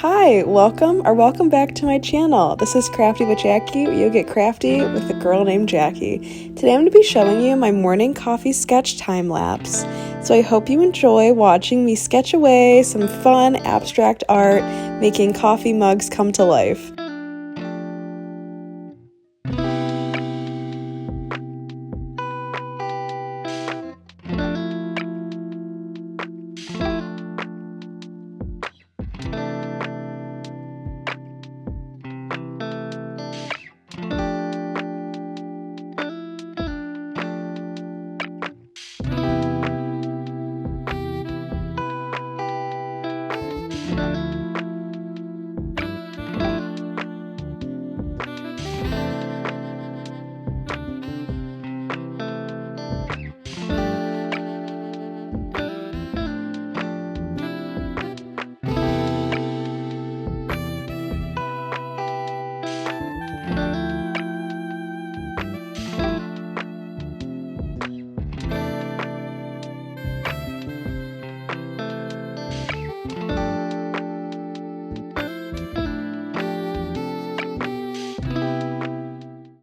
Hi, welcome back to my channel. This is Crafty with Jackie, where you get crafty with a girl named Jackie. Today I'm going to be showing you my morning coffee sketch time lapse. So I hope you enjoy watching me sketch away some fun abstract art, making coffee mugs come to life.